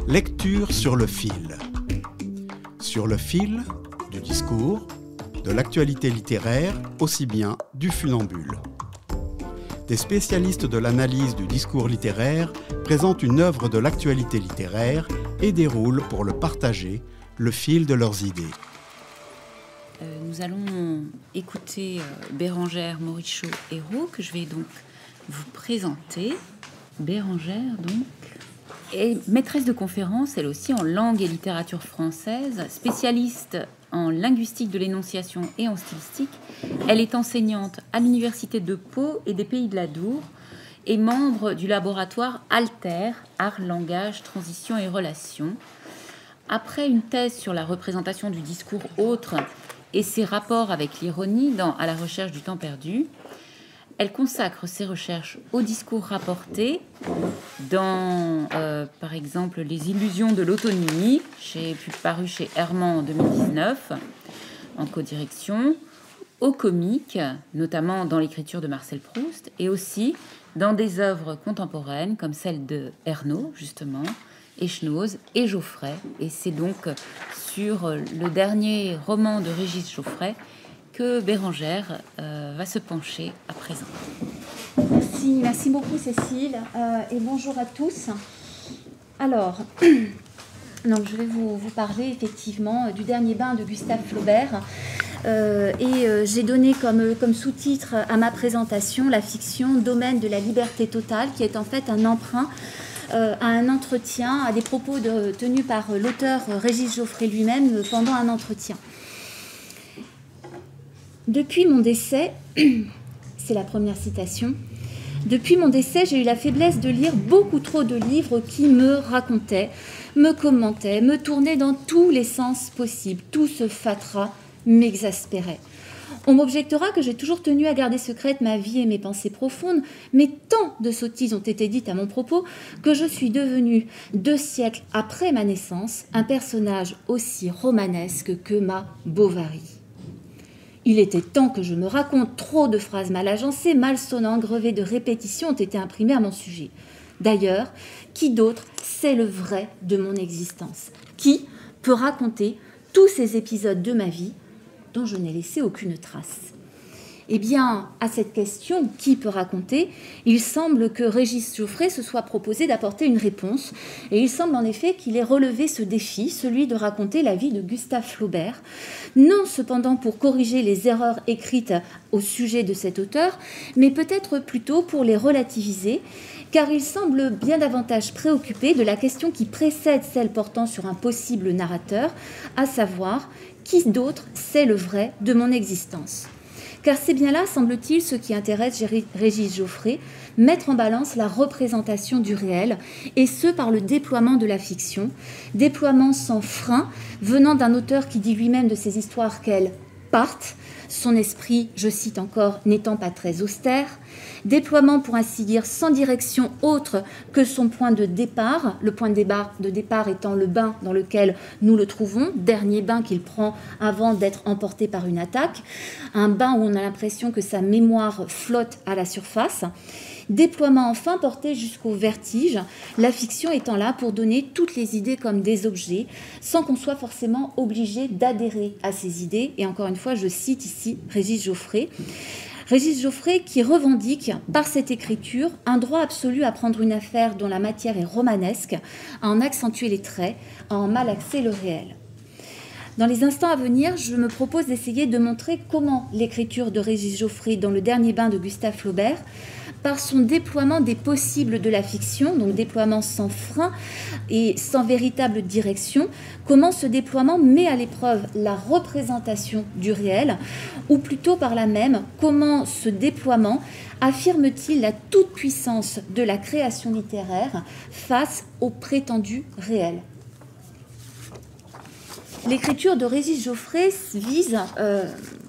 Lecture sur le fil. Sur le fil du discours, de l'actualité littéraire, aussi bien du funambule. Des spécialistes de l'analyse du discours littéraire présentent une œuvre de l'actualité littéraire et déroulent, pour le partager, le fil de leurs idées. Nous allons écouter Bérengère Morichaux-Hérault, que je vais donc vous présenter. Bérengère, donc, est maîtresse de conférences, elle aussi en langue et littérature française, spécialiste en linguistique de l'énonciation et en stylistique. Elle est enseignante à l'université de Pau et des Pays de l'Adour et membre du laboratoire Alter, Art, Langage, Transition et Relations. Après une thèse sur la représentation du discours autre et ses rapports avec l'ironie dans À la recherche du temps perdu, elle consacre ses recherches au discours rapporté dans, par exemple, Les illusions de l'autonomie, paru chez Herman en 2019, en codirection, au comique, notamment dans l'écriture de Marcel Proust, et aussi dans des œuvres contemporaines comme celle de Ernaud, justement, Echenoz et Geoffrey. Et c'est donc sur le dernier roman de Régis Geoffrey que Bérengère va se pencher à présent. Merci beaucoup Cécile et bonjour à tous. Alors, donc je vais vous parler effectivement du dernier bain de Gustave Flaubert j'ai donné comme sous-titre à ma présentation la fiction Domaine de la liberté totale, qui est en fait un emprunt à un entretien, à des propos tenus par l'auteur Régis Geoffrey lui-même pendant un entretien. Depuis mon décès, c'est la première citation, depuis mon décès, j'ai eu la faiblesse de lire beaucoup trop de livres qui me racontaient, me commentaient, me tournaient dans tous les sens possibles. Tout ce fatras m'exaspérait. On m'objectera que j'ai toujours tenu à garder secrète ma vie et mes pensées profondes, mais tant de sottises ont été dites à mon propos que je suis devenue, 2 siècles après ma naissance, un personnage aussi romanesque que ma Bovary. Il était temps que je me raconte, trop de phrases mal agencées, malsonnantes, grevées de répétitions ont été imprimées à mon sujet. D'ailleurs, qui d'autre sait le vrai de mon existence? Qui peut raconter tous ces épisodes de ma vie dont je n'ai laissé aucune trace? Eh bien, à cette question, qui peut raconter, il semble que Régis Geoffrey se soit proposé d'apporter une réponse. Et il semble en effet qu'il ait relevé ce défi, celui de raconter la vie de Gustave Flaubert, non cependant pour corriger les erreurs écrites au sujet de cet auteur, mais peut-être plutôt pour les relativiser, car il semble bien davantage préoccupé de la question qui précède celle portant sur un possible narrateur, à savoir, qui d'autre sait le vrai de mon existence ? Car c'est bien là, semble-t-il, ce qui intéresse Régis Geoffrey, mettre en balance la représentation du réel, et ce par le déploiement de la fiction, déploiement sans frein, venant d'un auteur qui dit lui-même de ses histoires qu'elles partent, son esprit, je cite encore, n'étant pas très austère, déploiement pour ainsi dire sans direction autre que son point de départ, le point de départ étant le bain dans lequel nous le trouvons, dernier bain qu'il prend avant d'être emporté par une attaque, un bain où on a l'impression que sa mémoire flotte à la surface. Déploiement enfin porté jusqu'au vertige, la fiction étant là pour donner toutes les idées comme des objets, sans qu'on soit forcément obligé d'adhérer à ces idées. Et encore une fois, je cite ici Régis Geoffrey. Régis Geoffrey qui revendique par cette écriture un droit absolu à prendre une affaire dont la matière est romanesque, à en accentuer les traits, à en malaxer le réel. Dans les instants à venir, je me propose d'essayer de montrer comment l'écriture de Régis Geoffrey dans Le dernier bain de Gustave Flaubert, par son déploiement des possibles de la fiction, donc déploiement sans frein et sans véritable direction, comment ce déploiement met à l'épreuve la représentation du réel, ou plutôt par là même, comment ce déploiement affirme-t-il la toute-puissance de la création littéraire face au prétendu réel. L'écriture de Régis Geoffrey vise,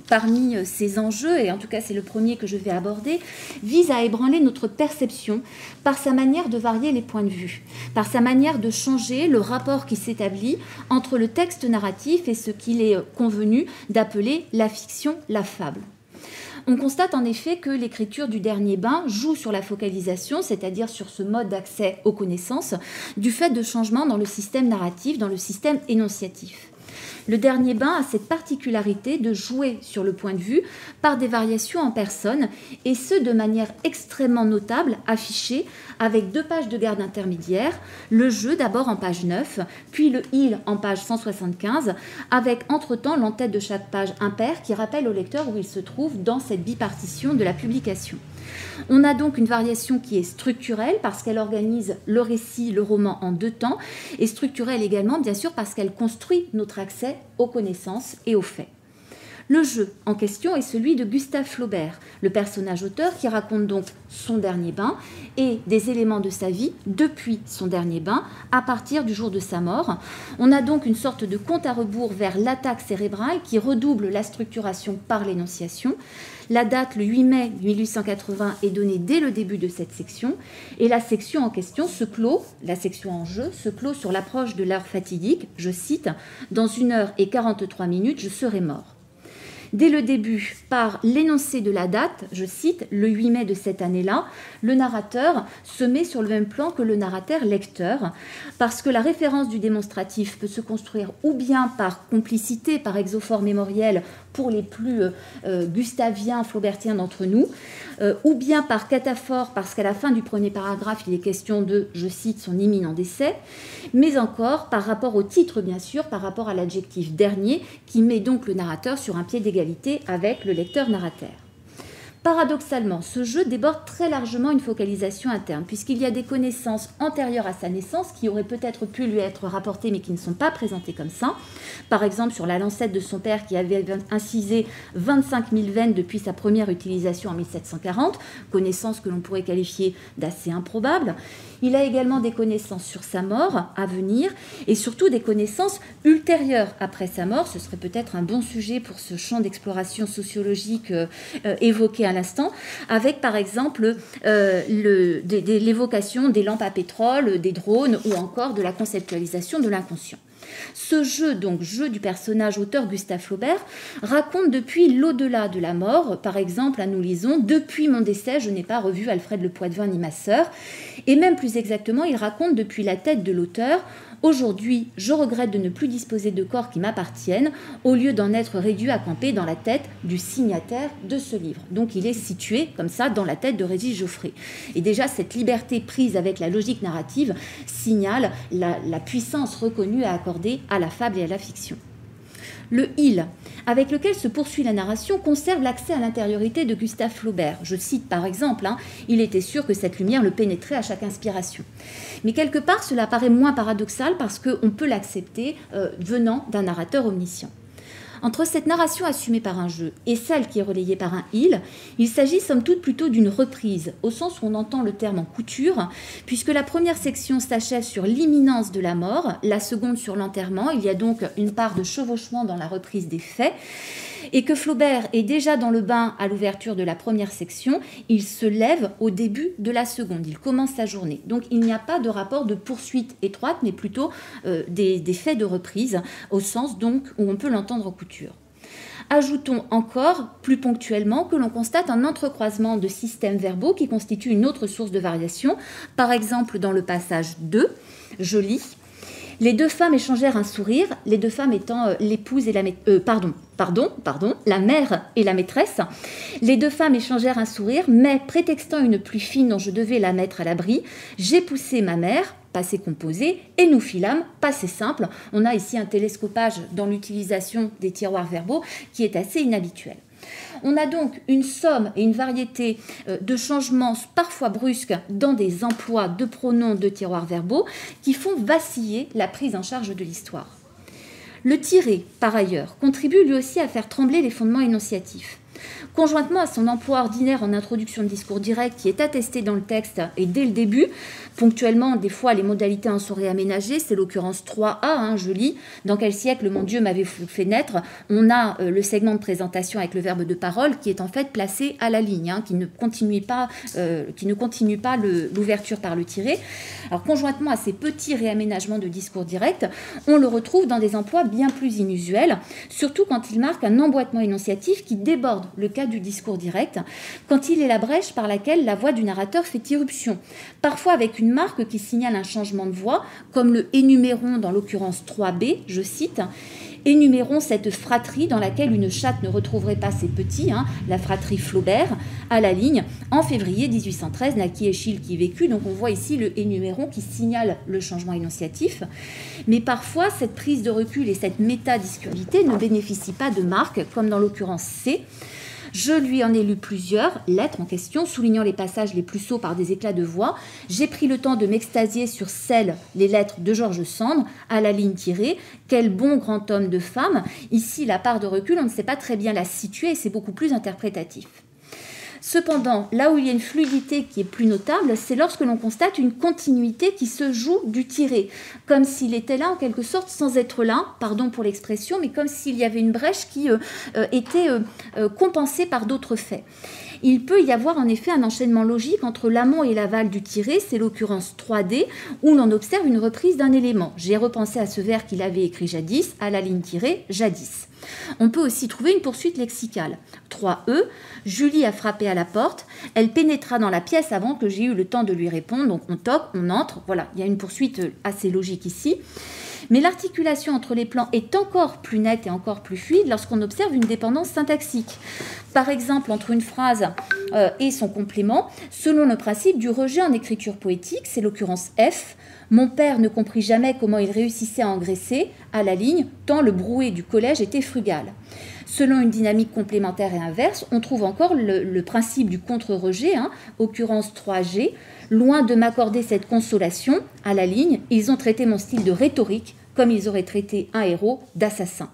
parmi ces enjeux, et en tout cas c'est le premier que je vais aborder, vise à ébranler notre perception par sa manière de varier les points de vue, par sa manière de changer le rapport qui s'établit entre le texte narratif et ce qu'il est convenu d'appeler la fiction, la fable. On constate en effet que l'écriture du dernier bain joue sur la focalisation, c'est-à-dire sur ce mode d'accès aux connaissances, du fait de changements dans le système narratif, dans le système énonciatif. Le dernier bain a cette particularité de jouer sur le point de vue par des variations en personne, et ce de manière extrêmement notable, affichée avec 2 pages de garde intermédiaire, le jeu d'abord en page 9, puis le il en page 175, avec entre-temps l'en-tête de chaque page impair qui rappelle au lecteur où il se trouve dans cette bipartition de la publication. On a donc une variation qui est structurelle parce qu'elle organise le récit, le roman en 2 temps, et structurelle également bien sûr parce qu'elle construit notre accès aux connaissances et aux faits. Le jeu en question est celui de Gustave Flaubert, le personnage-auteur qui raconte donc son dernier bain et des éléments de sa vie depuis son dernier bain à partir du jour de sa mort. On a donc une sorte de compte à rebours vers l'attaque cérébrale qui redouble la structuration par l'énonciation. La date, le 8 mai 1880, est donnée dès le début de cette section et la section en question se clôt, la section en jeu, se clôt sur l'approche de l'heure fatidique, je cite, « Dans 1h43, je serai mort ». Dès le début, par l'énoncé de la date, je cite, le 8 mai de cette année-là, le narrateur se met sur le même plan que le narrateur lecteur, parce que la référence du démonstratif peut se construire ou bien par complicité, par exophore mémoriel pour les plus gustaviens, flaubertiens d'entre nous, ou bien par cataphore, parce qu'à la fin du premier paragraphe, il est question de, je cite, son imminent décès, mais encore par rapport au titre, bien sûr, par rapport à l'adjectif dernier, qui met donc le narrateur sur un pied d'égalité avec le lecteur-narrateur. Paradoxalement, ce jeu déborde très largement une focalisation interne, puisqu'il y a des connaissances antérieures à sa naissance qui auraient peut-être pu lui être rapportées, mais qui ne sont pas présentées comme ça. Par exemple, sur la lancette de son père qui avait incisé 25 000 veines depuis sa première utilisation en 1740, connaissance que l'on pourrait qualifier d'assez improbable. Il a également des connaissances sur sa mort à venir et surtout des connaissances ultérieures après sa mort. Ce serait peut-être un bon sujet pour ce champ d'exploration sociologique évoqué à l'instant, avec par exemple l'évocation des lampes à pétrole, des drones ou encore de la conceptualisation de l'inconscient. Ce jeu, donc jeu du personnage auteur Gustave Flaubert, raconte depuis l'au-delà de la mort. Par exemple, nous lisons « Depuis mon décès, je n'ai pas revu Alfred Le Poitvin ni ma sœur ». Et même plus exactement, il raconte depuis la tête de l'auteur « Aujourd'hui, je regrette de ne plus disposer de corps qui m'appartiennent, au lieu d'en être réduit à camper dans la tête du signataire de ce livre ». Donc il est situé comme ça dans la tête de Régis Geoffrey. Et déjà, cette liberté prise avec la logique narrative signale la puissance reconnue à accorder à la fable et à la fiction. Le « il », avec lequel se poursuit la narration, conserve l'accès à l'intériorité de Gustave Flaubert. Je cite par exemple, il était sûr que cette lumière le pénétrait à chaque inspiration. Mais quelque part, cela paraît moins paradoxal parce qu'on peut l'accepter venant d'un narrateur omniscient. Entre cette narration assumée par un jeu et celle qui est relayée par un « il s'agit somme toute plutôt d'une reprise, au sens où on entend le terme en couture, puisque la première section s'achève sur l'imminence de la mort, la seconde sur l'enterrement. Il y a donc une part de chevauchement dans la reprise des faits, et que Flaubert est déjà dans le bain à l'ouverture de la première section, il se lève au début de la seconde, il commence sa journée. Donc il n'y a pas de rapport de poursuite étroite, mais plutôt des faits de reprise, au sens donc où on peut l'entendre en couture. Ajoutons encore, plus ponctuellement, que l'on constate un entrecroisement de systèmes verbaux qui constitue une autre source de variation. Par exemple, dans le passage 2, je lis « Les 2 femmes échangèrent un sourire, les 2 femmes étant l'épouse et la la mère et la maîtresse. Les 2 femmes échangèrent un sourire, mais prétextant une pluie fine dont je devais la mettre à l'abri, j'ai poussé ma mère, passé composé, et nous filâmes, passé simple. » On a ici un télescopage dans l'utilisation des tiroirs verbaux qui est assez inhabituel. On a donc une somme et une variété de changements parfois brusques dans des emplois de pronoms de tiroirs verbaux qui font vaciller la prise en charge de l'histoire. Le tiré, par ailleurs, contribue lui aussi à faire trembler les fondements énonciatifs. Conjointement à son emploi ordinaire en introduction de discours direct qui est attesté dans le texte et dès le début, ponctuellement, des fois les modalités en sont réaménagées, c'est l'occurrence 3a, je lis « Dans quel siècle mon Dieu m'avait fait naître ?» On a le segment de présentation avec le verbe de parole qui est en fait placé à la ligne, qui ne continue pas l'ouverture par le tiré. Alors conjointement à ces petits réaménagements de discours direct, on le retrouve dans des emplois bien plus inusuels, surtout quand il marque un emboîtement énonciatif qui déborde le cas du discours direct, quand il est la brèche par laquelle la voix du narrateur fait irruption, parfois avec une marque qui signale un changement de voix, comme le énuméron dans l'occurrence 3b, je cite, énumérons cette fratrie dans laquelle une chatte ne retrouverait pas ses petits, la fratrie Flaubert, à la ligne, en février 1813, naquit Échille qui vécut. Donc on voit ici le énuméron qui signale le changement énonciatif. Mais parfois, cette prise de recul et cette métadiscursivité ne bénéficient pas de marque, comme dans l'occurrence C. Je lui en ai lu plusieurs lettres en question, soulignant les passages les plus sots par des éclats de voix. J'ai pris le temps de m'extasier sur les lettres de George Sand, à la ligne tirée. Quel bon grand homme de femme. Ici, la part de recul, on ne sait pas très bien la situer et c'est beaucoup plus interprétatif. Cependant, là où il y a une fluidité qui est plus notable, c'est lorsque l'on constate une continuité qui se joue du tiré, comme s'il était là en quelque sorte sans être là, pardon pour l'expression, mais comme s'il y avait une brèche qui était compensée par d'autres faits. Il peut y avoir en effet un enchaînement logique entre l'amont et l'aval du tiré, c'est l'occurrence 3D, où l'on observe une reprise d'un élément. J'ai repensé à ce vers qu'il avait écrit jadis, à la ligne tirée, jadis. On peut aussi trouver une poursuite lexicale. 3E, Julie a frappé à la porte, elle pénétra dans la pièce avant que j'aie eu le temps de lui répondre, donc on toque, on entre, voilà, il y a une poursuite assez logique ici. Mais l'articulation entre les plans est encore plus nette et encore plus fluide lorsqu'on observe une dépendance syntaxique. Par exemple, entre une phrase et son complément, selon le principe du rejet en écriture poétique, c'est l'occurrence F. Mon père ne comprit jamais comment il réussissait à engraisser, à la ligne, tant le brouet du collège était frugal. Selon une dynamique complémentaire et inverse, on trouve encore le principe du contre-rejet, occurrence 3G. Loin de m'accorder cette consolation, à la ligne, ils ont traité mon style de rhétorique comme ils auraient traité un héros d'assassin.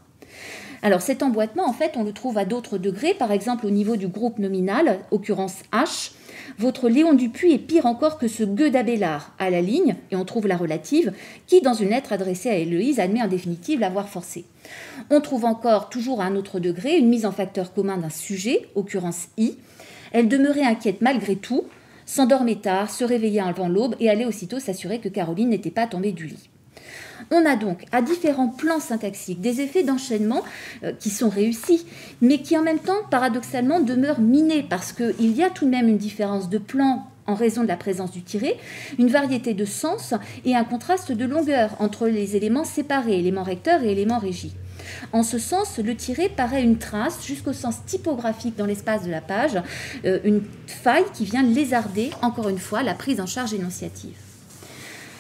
Alors cet emboîtement, en fait, on le trouve à d'autres degrés, par exemple au niveau du groupe nominal, occurrence H. Votre Léon Dupuis est pire encore que ce gueux d'Abélard, à la ligne, et on trouve la relative, qui, dans une lettre adressée à Héloïse, admet en définitive l'avoir forcé. On trouve encore, toujours à un autre degré, une mise en facteur commun d'un sujet, occurrence I. Elle demeurait inquiète malgré tout, s'endormait tard, se réveillait avant l'aube et allait aussitôt s'assurer que Caroline n'était pas tombée du lit. On a donc à différents plans syntaxiques des effets d'enchaînement qui sont réussis, mais qui en même temps, paradoxalement, demeurent minés parce qu'il y a tout de même une différence de plan en raison de la présence du tiré, une variété de sens et un contraste de longueur entre les éléments séparés, éléments recteurs et éléments régis. En ce sens, le tiré paraît une trace jusqu'au sens typographique dans l'espace de la page, une faille qui vient lézarder, encore une fois, la prise en charge énonciative.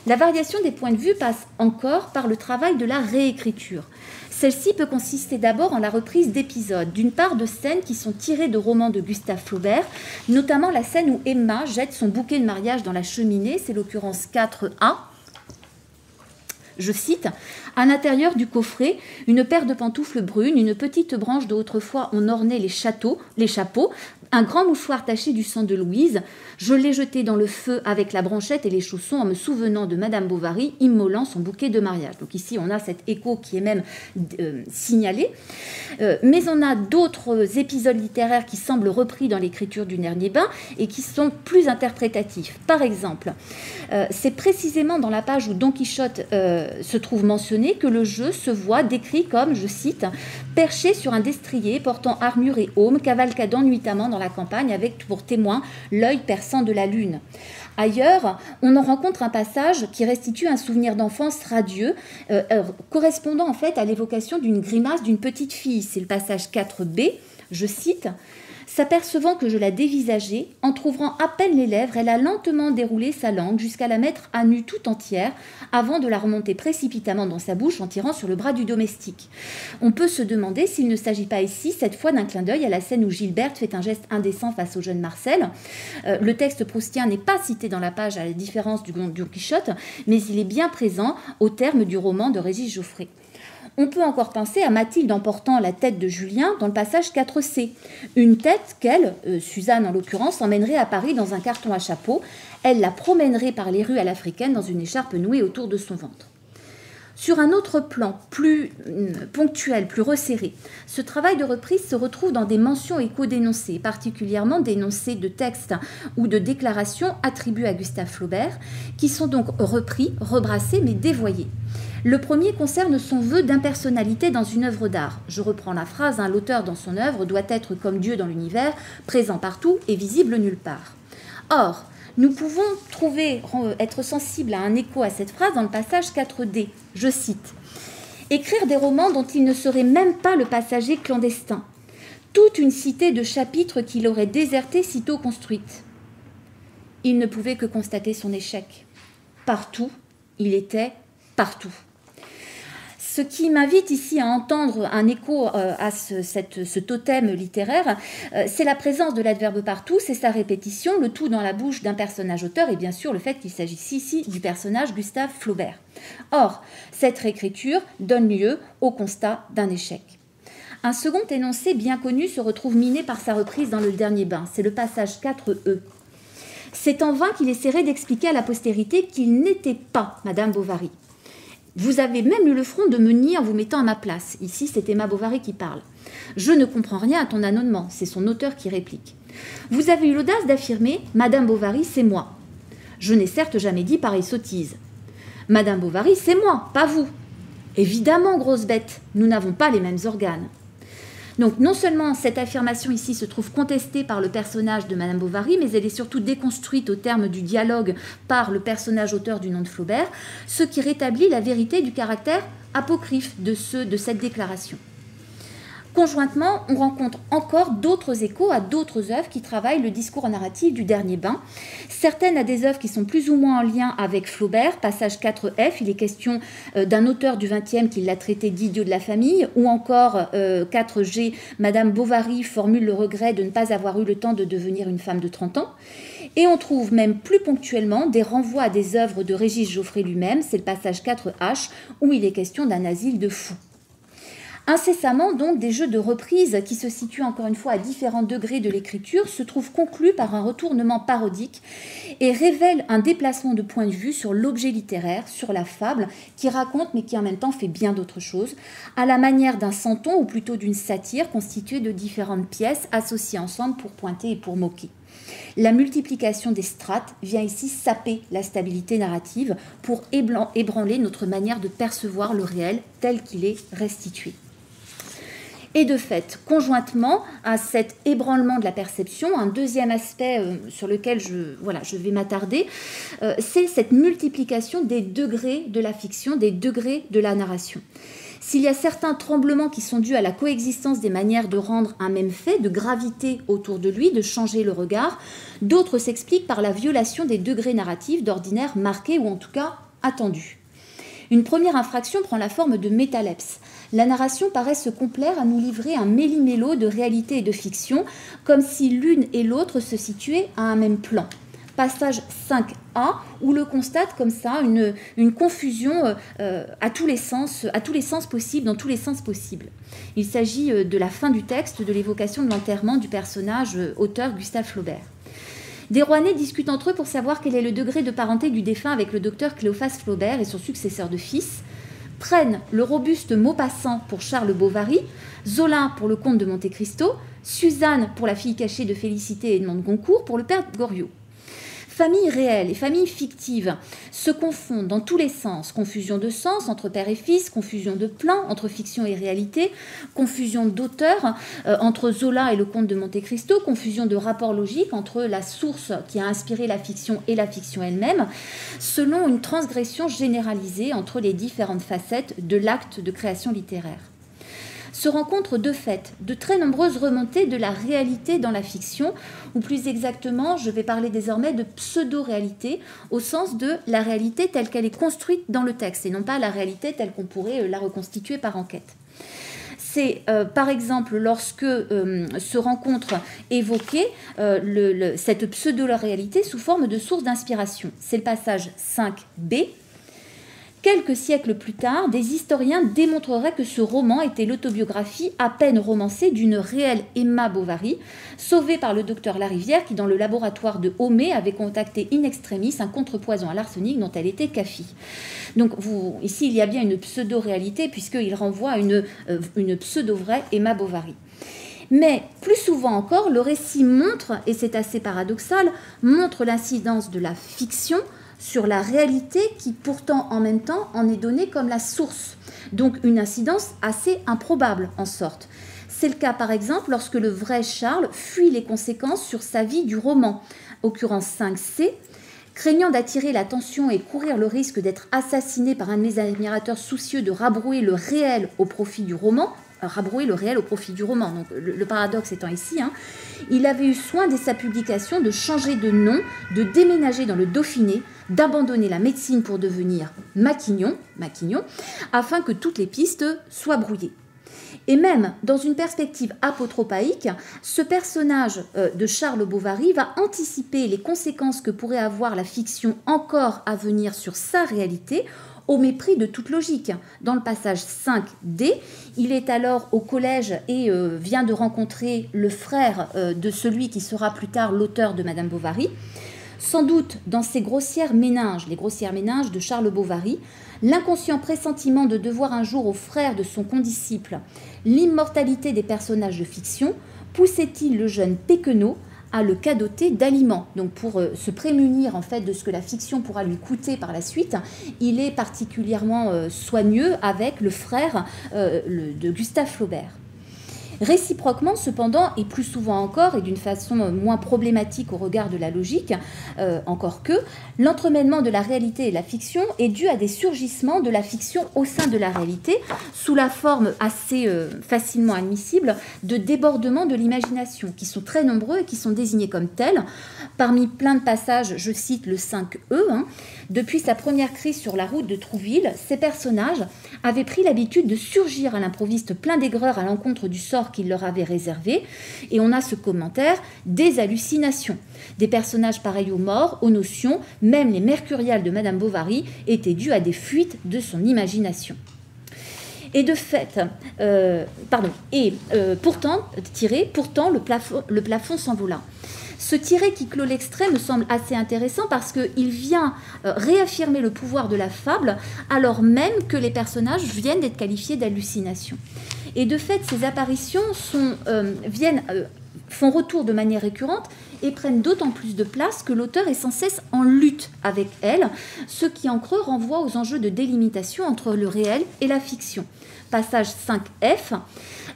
La variation des points de vue passe encore par le travail de la réécriture. Celle-ci peut consister d'abord en la reprise d'épisodes, d'une part de scènes qui sont tirées de romans de Gustave Flaubert, notamment la scène où Emma jette son bouquet de mariage dans la cheminée, c'est l'occurrence 4A. Je cite, « À l'intérieur du coffret, une paire de pantoufles brunes, une petite branche de autrefois on ornait les chapeaux, un grand mouchoir taché du sang de Louise. Je l'ai jeté dans le feu avec la branchette et les chaussons en me souvenant de Madame Bovary immolant son bouquet de mariage. » Donc ici, on a cet écho qui est même signalé. Mais on a d'autres épisodes littéraires qui semblent repris dans l'écriture du Dernier Bain et qui sont plus interprétatifs. Par exemple, c'est précisément dans la page où Don Quichotte se trouve mentionné que le jeu se voit décrit comme, je cite, « perché sur un destrier portant armure et aume, cavalcadant nuitamment dans la campagne avec pour témoin l'œil perçant de la lune ». Ailleurs, on en rencontre un passage qui restitue un souvenir d'enfance radieux, correspondant en fait à l'évocation d'une grimace d'une petite fille. C'est le passage 4b, je cite, « S'apercevant que je la dévisageais, en trouvrant à peine les lèvres, elle a lentement déroulé sa langue jusqu'à la mettre à nu tout entière, avant de la remonter précipitamment dans sa bouche en tirant sur le bras du domestique. » On peut se demander s'il ne s'agit pas ici, cette fois, d'un clin d'œil à la scène où Gilberte fait un geste indécent face au jeune Marcel. Le texte proustien n'est pas cité dans la page à la différence du Don Quichotte, mais il est bien présent au terme du roman de Régis Geoffrey. On peut encore penser à Mathilde emportant la tête de Julien dans le passage 4C. Une tête qu'elle, Suzanne en l'occurrence, emmènerait à Paris dans un carton à chapeau. Elle la promènerait par les rues à l'africaine dans une écharpe nouée autour de son ventre. Sur un autre plan, plus ponctuel, plus resserré, ce travail de reprise se retrouve dans des mentions écho-dénoncées, particulièrement d'énoncés de textes ou de déclarations attribuées à Gustave Flaubert, qui sont donc repris, rebrassés, mais dévoyés. Le premier concerne son vœu d'impersonnalité dans une œuvre d'art. Je reprends la phrase, hein, l'auteur dans son œuvre doit être comme Dieu dans l'univers, présent partout et visible nulle part. Or, nous pouvons être sensibles à un écho à cette phrase dans le passage 4D. Je cite « Écrire des romans dont il ne serait même pas le passager clandestin. Toute une cité de chapitres qu'il aurait déserté sitôt construite. » Il ne pouvait que constater son échec. Partout, il était partout. Ce qui m'invite ici à entendre un écho à ce totem littéraire, c'est la présence de l'adverbe partout, c'est sa répétition, le tout dans la bouche d'un personnage auteur et bien sûr le fait qu'il s'agisse ici du personnage Gustave Flaubert. Or, cette réécriture donne lieu au constat d'un échec. Un second énoncé bien connu se retrouve miné par sa reprise dans Le Dernier Bain, c'est le passage 4E. C'est en vain qu'il essaierait d'expliquer à la postérité qu'il n'était pas Madame Bovary. Vous avez même eu le front de me nier en vous mettant à ma place. Ici, c'est Emma Bovary qui parle. Je ne comprends rien à ton anonnement, c'est son auteur qui réplique. Vous avez eu l'audace d'affirmer « Madame Bovary, c'est moi ». Je n'ai certes jamais dit pareille sottise. Madame Bovary, c'est moi, pas vous. Évidemment, grosse bête, nous n'avons pas les mêmes organes. Donc non seulement cette affirmation ici se trouve contestée par le personnage de Madame Bovary, mais elle est surtout déconstruite au terme du dialogue par le personnage auteur du nom de Flaubert, ce qui rétablit la vérité du caractère apocryphe de cette déclaration. Conjointement, on rencontre encore d'autres échos à d'autres œuvres qui travaillent le discours narratif du Dernier Bain. Certaines à des œuvres qui sont plus ou moins en lien avec Flaubert, passage 4F, il est question d'un auteur du XXe qui l'a traité d'idiot de la famille, ou encore 4G, Madame Bovary formule le regret de ne pas avoir eu le temps de devenir une femme de 30 ans. Et on trouve même plus ponctuellement des renvois à des œuvres de Régis Geoffrey lui-même, c'est le passage 4H, où il est question d'un asile de fous. Incessamment, donc, des jeux de reprise qui se situent encore une fois à différents degrés de l'écriture se trouvent conclus par un retournement parodique et révèlent un déplacement de point de vue sur l'objet littéraire, sur la fable, qui raconte mais qui en même temps fait bien d'autres choses, à la manière d'un santon ou plutôt d'une satire constituée de différentes pièces associées ensemble pour pointer et pour moquer. La multiplication des strates vient ici saper la stabilité narrative pour ébranler notre manière de percevoir le réel tel qu'il est restitué. Et de fait, conjointement à cet ébranlement de la perception, un deuxième aspect sur lequel je vais m'attarder, c'est cette multiplication des degrés de la fiction, des degrés de la narration. S'il y a certains tremblements qui sont dus à la coexistence des manières de rendre un même fait, de graviter autour de lui, de changer le regard, d'autres s'expliquent par la violation des degrés narratifs d'ordinaire marqués ou en tout cas attendus. Une première infraction prend la forme de métalepse. La narration paraît se complaire à nous livrer un méli-mélo de réalité et de fiction, comme si l'une et l'autre se situaient à un même plan. Passage 5a, où l'on constate comme ça une confusion à tous les sens possibles, dans tous les sens possibles. Il s'agit de la fin du texte, de l'évocation de l'enterrement du personnage auteur Gustave Flaubert. Des Rouennais discutent entre eux pour savoir quel est le degré de parenté du défunt avec le docteur Cléophas Flaubert et son successeur de fils, prennent le robuste Maupassant pour Charles Bovary, Zola pour le comte de Monte Cristo, Suzanne pour la fille cachée de Félicité et Edmond de Goncourt pour le père Goriot. Famille réelle et famille fictive se confondent dans tous les sens. Confusion de sens entre père et fils, confusion de plans entre fiction et réalité, confusion d'auteurs entre Zola et le comte de Monte Cristo, confusion de rapports logiques entre la source qui a inspiré la fiction et la fiction elle-même, selon une transgression généralisée entre les différentes facettes de l'acte de création littéraire. Se rencontrent de fait de très nombreuses remontées de la réalité dans la fiction, ou plus exactement, je vais parler désormais de pseudo-réalité, au sens de la réalité telle qu'elle est construite dans le texte, et non pas la réalité telle qu'on pourrait la reconstituer par enquête. C'est par exemple lorsque se rencontre évoquée cette pseudo-réalité sous forme de source d'inspiration. C'est le passage 5b. Quelques siècles plus tard, des historiens démontreraient que ce roman était l'autobiographie à peine romancée d'une réelle Emma Bovary, sauvée par le docteur Larivière qui, dans le laboratoire de Homais, avait contacté in extremis un contrepoison à l'arsenic dont elle était cafie. Donc ici, il y a bien une pseudo-réalité puisqu'il renvoie à une pseudo-vraie Emma Bovary. Mais plus souvent encore, le récit montre, et c'est assez paradoxal, montre l'incidence de la fiction sur la réalité qui pourtant en même temps en est donnée comme la source. Donc une incidence assez improbable en sorte. C'est le cas par exemple lorsque le vrai Charles fuit les conséquences sur sa vie du roman, occurrence 5C, craignant d'attirer l'attention et courir le risque d'être assassiné par un de mes admirateurs soucieux de rabrouer le réel au profit du roman, donc le paradoxe étant ici, il avait eu soin dès sa publication de changer de nom, de déménager dans le Dauphiné, d'abandonner la médecine pour devenir Maquignon, afin que toutes les pistes soient brouillées. Et même dans une perspective apotropaïque, ce personnage de Charles Bovary va anticiper les conséquences que pourrait avoir la fiction encore à venir sur sa réalité, au mépris de toute logique. Dans le passage 5D, il est alors au collège et vient de rencontrer le frère de celui qui sera plus tard l'auteur de Madame Bovary. Sans doute dans ces grossières méninges, les grossières méninges de Charles Bovary, l'inconscient pressentiment de devoir un jour au frère de son condisciple l'immortalité des personnages de fiction, poussait-il le jeune Péquenot à le cadoter d'aliments. Donc pour se prémunir en fait de ce que la fiction pourra lui coûter par la suite, il est particulièrement soigneux avec le frère de Gustave Flaubert. Réciproquement, cependant, et plus souvent encore, et d'une façon moins problématique au regard de la logique, encore que, l'entremêlement de la réalité et la fiction est dû à des surgissements de la fiction au sein de la réalité, sous la forme assez facilement admissible de débordements de l'imagination, qui sont très nombreux et qui sont désignés comme tels. Parmi plein de passages, je cite le 5E, depuis sa première crise sur la route de Trouville, ces personnages avaient pris l'habitude de surgir à l'improviste plein d'aigreur à l'encontre du sort qu'il leur avait réservé, et on a ce commentaire, des hallucinations. Des personnages pareils aux morts, aux notions, même les mercuriales de Madame Bovary étaient dus à des fuites de son imagination. Et de fait, pourtant, le plafond s'envola. Ce tiré qui clôt l'extrait me semble assez intéressant parce qu'il vient réaffirmer le pouvoir de la fable alors même que les personnages viennent d'être qualifiés d'hallucinations. Et de fait, ces apparitions font retour de manière récurrente et prennent d'autant plus de place que l'auteur est sans cesse en lutte avec elles, ce qui en creux renvoie aux enjeux de délimitation entre le réel et la fiction. Passage 5F,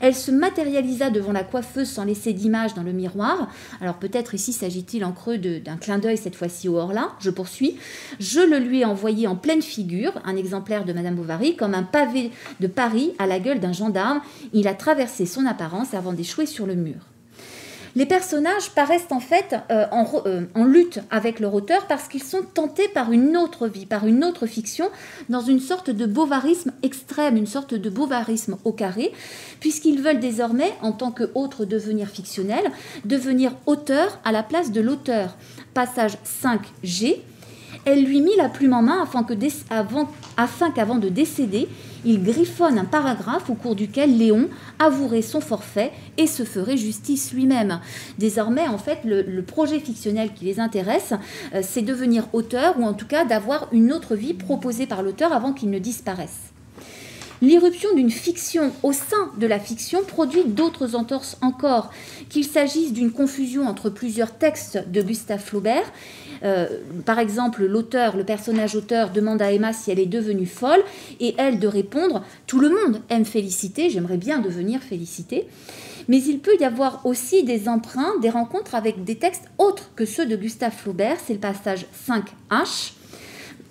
elle se matérialisa devant la coiffeuse sans laisser d'image dans le miroir. Alors peut-être ici s'agit-il en creux d'un clin d'œil cette fois-ci au Horla. Je poursuis. Je le lui ai envoyé en pleine figure, un exemplaire de Madame Bovary, comme un pavé de Paris à la gueule d'un gendarme. Il a traversé son apparence avant d'échouer sur le mur. Les personnages paraissent en fait en lutte avec leur auteur parce qu'ils sont tentés par une autre vie, par une autre fiction, dans une sorte de bovarisme extrême, une sorte de bovarisme au carré, puisqu'ils veulent désormais, en tant qu'autres devenir fictionnels, devenir auteurs à la place de l'auteur. Passage 5G. Elle lui mit la plume en main afin qu'avant de décéder, il griffonne un paragraphe au cours duquel Léon avouerait son forfait et se ferait justice lui-même. Désormais, en fait, le projet fictionnel qui les intéresse, c'est devenir auteur ou en tout cas d'avoir une autre vie proposée par l'auteur avant qu'il ne disparaisse. L'irruption d'une fiction au sein de la fiction produit d'autres entorses encore, qu'il s'agisse d'une confusion entre plusieurs textes de Gustave Flaubert. Par exemple, le personnage auteur demande à Emma si elle est devenue folle et elle de répondre « Tout le monde aime Félicité, j'aimerais bien devenir Félicité ». Mais il peut y avoir aussi des emprunts, des rencontres avec des textes autres que ceux de Gustave Flaubert. C'est le passage 5H.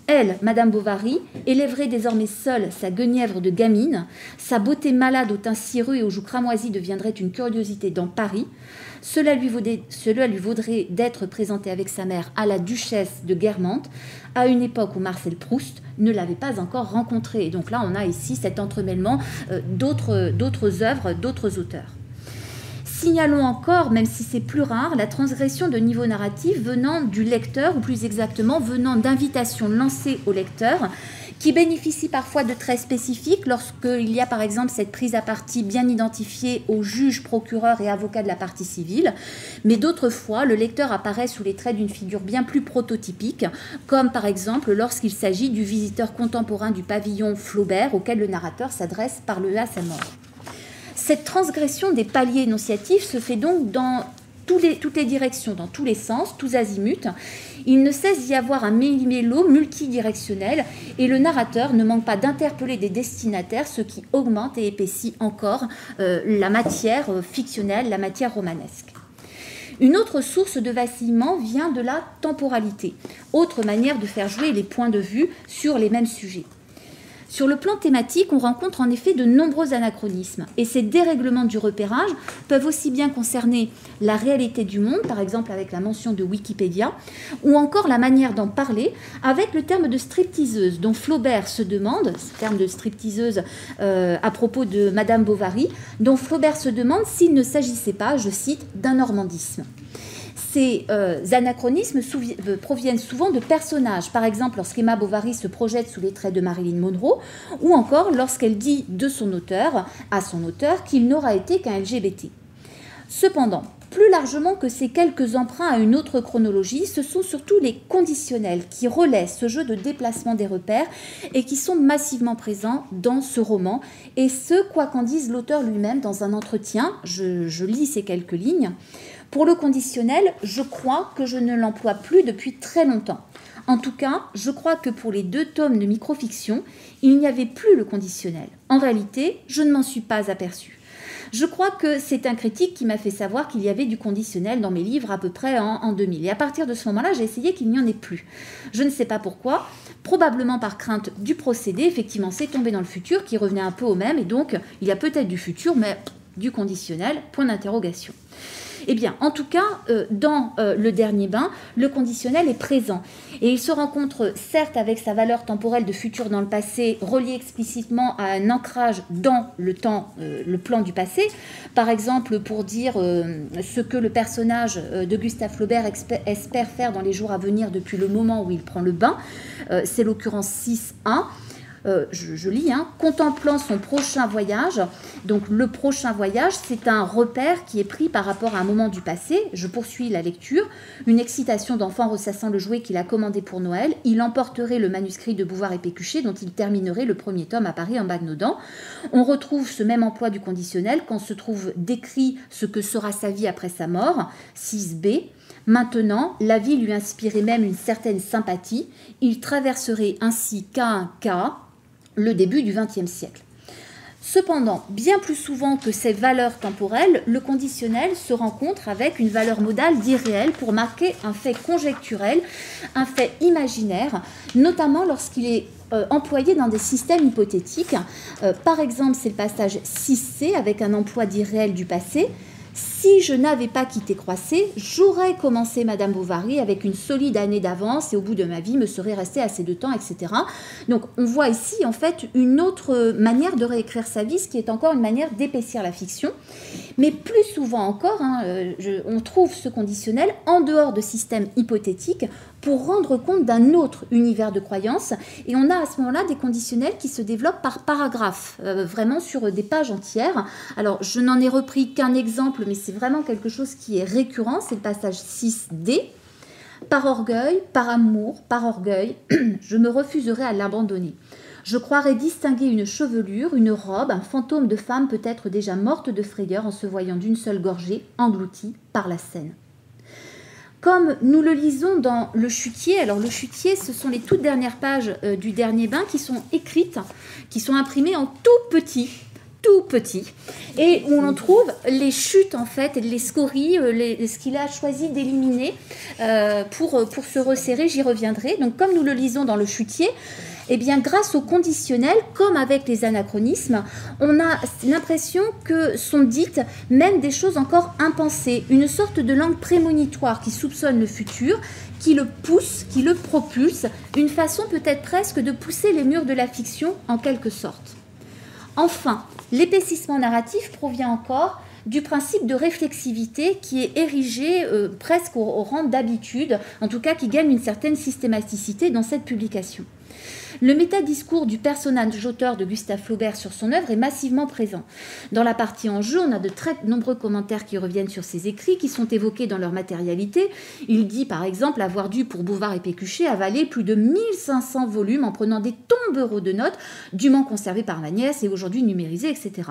Elle, Madame Bovary, élèverait désormais seule sa guenièvre de gamine. Sa beauté malade au teint cireux et aux joues cramoisies deviendrait une curiosité dans Paris. Cela lui vaudrait d'être présentée avec sa mère à la duchesse de Guermantes, à une époque où Marcel Proust ne l'avait pas encore rencontrée. Et donc là, on a ici cet entremêlement d'autres œuvres, d'autres auteurs. Signalons encore, même si c'est plus rare, la transgression de niveau narratif venant du lecteur, ou plus exactement venant d'invitations lancées au lecteur, qui bénéficient parfois de traits spécifiques lorsqu'il y a par exemple cette prise à partie bien identifiée aux juges, procureurs et avocats de la partie civile, mais d'autres fois, le lecteur apparaît sous les traits d'une figure bien plus prototypique, comme par exemple lorsqu'il s'agit du visiteur contemporain du pavillon Flaubert auquel le narrateur s'adresse par le A à sa mort. Cette transgression des paliers énonciatifs se fait donc dans toutes les directions, dans tous les sens, tous azimuts. Il ne cesse d'y avoir un méli-mélo multidirectionnel et le narrateur ne manque pas d'interpeller des destinataires, ce qui augmente et épaissit encore la matière fictionnelle, la matière romanesque. Une autre source de vacillement vient de la temporalité, autre manière de faire jouer les points de vue sur les mêmes sujets. Sur le plan thématique, on rencontre en effet de nombreux anachronismes et ces dérèglements du repérage peuvent aussi bien concerner la réalité du monde, par exemple avec la mention de Wikipédia, ou encore la manière d'en parler avec le terme de stripteaseuse dont Flaubert se demande, ce terme de stripteaseuse à propos de Madame Bovary, dont Flaubert se demande s'il ne s'agissait pas, je cite, d'un normandisme. Ces anachronismes proviennent souvent de personnages, par exemple lorsqu'Emma Bovary se projette sous les traits de Marilyn Monroe, ou encore lorsqu'elle dit de son auteur, à son auteur, qu'il n'aura été qu'un LGBT. Cependant, plus largement que ces quelques emprunts à une autre chronologie, ce sont surtout les conditionnels qui relaient ce jeu de déplacement des repères et qui sont massivement présents dans ce roman, et ce, quoi qu'en dise l'auteur lui-même dans un entretien, je lis ces quelques lignes. Pour le conditionnel, je crois que je ne l'emploie plus depuis très longtemps. En tout cas, je crois que pour les 2 tomes de microfiction, il n'y avait plus le conditionnel. En réalité, je ne m'en suis pas aperçue. Je crois que c'est un critique qui m'a fait savoir qu'il y avait du conditionnel dans mes livres à peu près en 2000. Et à partir de ce moment-là, j'ai essayé qu'il n'y en ait plus. Je ne sais pas pourquoi, probablement par crainte du procédé. Effectivement, c'est tombé dans le futur qui revenait un peu au même. Et donc, il y a peut-être du futur, mais du conditionnel, point d'interrogation. Eh bien, en tout cas, dans Le Dernier Bain, le conditionnel est présent. Et il se rencontre certes avec sa valeur temporelle de futur dans le passé, reliée explicitement à un ancrage dans le temps, le plan du passé. Par exemple, pour dire ce que le personnage de Gustave Flaubert espère faire dans les jours à venir depuis le moment où il prend le bain. C'est l'occurrence 6.1. Je lis, contemplant son prochain voyage. Donc le prochain voyage, c'est un repère qui est pris par rapport à un moment du passé. Je poursuis la lecture. Une excitation d'enfant ressassant le jouet qu'il a commandé pour Noël. Il emporterait le manuscrit de Bouvard et Pécuchet dont il terminerait le premier tome à Paris en bagnodant. On retrouve ce même emploi du conditionnel quand se trouve décrit ce que sera sa vie après sa mort. 6b. Maintenant, la vie lui inspirait même une certaine sympathie. Il traverserait ainsi cas un cas le début du XXe siècle. Cependant, bien plus souvent que ces valeurs temporelles, le conditionnel se rencontre avec une valeur modale d'irréel pour marquer un fait conjecturel, un fait imaginaire, notamment lorsqu'il est employé dans des systèmes hypothétiques. Par exemple, c'est le passage 6c avec un emploi d'irréel du passé. Si je n'avais pas quitté Croisset, j'aurais commencé Madame Bovary avec une solide année d'avance et au bout de ma vie me serait resté assez de temps, etc. Donc on voit ici en fait une autre manière de réécrire sa vie, ce qui est encore une manière d'épaissir la fiction. Mais plus souvent encore, on trouve ce conditionnel en dehors de systèmes hypothétiques pour rendre compte d'un autre univers de croyances. Et on a à ce moment-là des conditionnels qui se développent par paragraphe, vraiment sur des pages entières. Alors, je n'en ai repris qu'un exemple, mais c'est vraiment quelque chose qui est récurrent, c'est le passage 6D. Par orgueil, par amour, par orgueil, je me refuserai à l'abandonner. Je croirais distinguer une chevelure, une robe, un fantôme de femme peut-être déjà morte de frayeur en se voyant d'une seule gorgée, engloutie par la Seine. Comme nous le lisons dans Le Chutier, alors Le Chutier, ce sont les toutes dernières pages du Dernier Bain qui sont écrites, qui sont imprimées en tout petit, et où l'on trouve les chutes en fait, les scories, ce qu'il a choisi d'éliminer pour se resserrer, j'y reviendrai. Donc comme nous le lisons dans Le Chutier, eh bien, grâce au conditionnel, comme avec les anachronismes, on a l'impression que sont dites même des choses encore impensées, une sorte de langue prémonitoire qui soupçonne le futur, qui le pousse, qui le propulse, une façon peut-être presque de pousser les murs de la fiction en quelque sorte. Enfin, l'épaississement narratif provient encore du principe de réflexivité qui est érigé presque au rang d'habitude, en tout cas qui gagne une certaine systématicité dans cette publication. Le métadiscours du personnage-auteur de Gustave Flaubert sur son œuvre est massivement présent. Dans la partie en jeu, on a de très nombreux commentaires qui reviennent sur ses écrits, qui sont évoqués dans leur matérialité. Il dit par exemple avoir dû, pour Bouvard et Pécuchet, avaler plus de 1500 volumes en prenant des tombereaux de notes, dûment conservés par ma nièce et aujourd'hui numérisés, etc.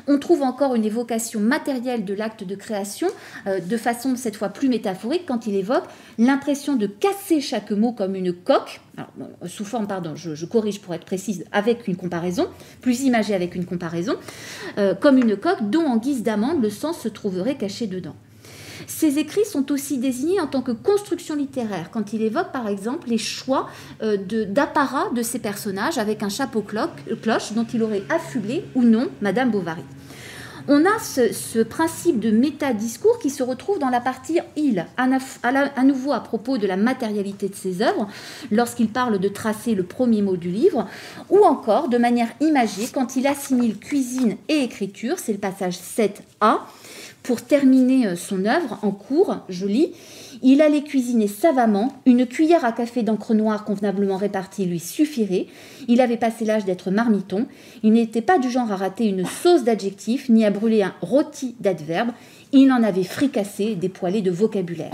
On trouve encore une évocation matérielle de l'acte de création, de façon cette fois plus métaphorique, quand il évoque l'impression de casser chaque mot comme une coque, alors, sous forme, je corrige pour être précise, avec une comparaison, plus imagée avec une comparaison, comme une coque dont en guise d'amande le sens se trouverait caché dedans. Ces écrits sont aussi désignés en tant que construction littéraire, quand il évoque par exemple les choix d'apparat de ces personnages avec un chapeau cloche dont il aurait affublé ou non Madame Bovary. On a ce principe de métadiscours qui se retrouve dans la partie « il », à nouveau à propos de la matérialité de ses œuvres, lorsqu'il parle de tracer le premier mot du livre, ou encore de manière imagée quand il assimile cuisine et écriture, c'est le passage 7a, pour terminer son œuvre en cours, je lis « Il allait cuisiner savamment, une cuillère à café d'encre noire convenablement répartie lui suffirait. Il avait passé l'âge d'être marmiton. Il n'était pas du genre à rater une sauce d'adjectifs, ni à brûler un rôti d'adverbes. Il en avait fricassé des poêlés de vocabulaire. »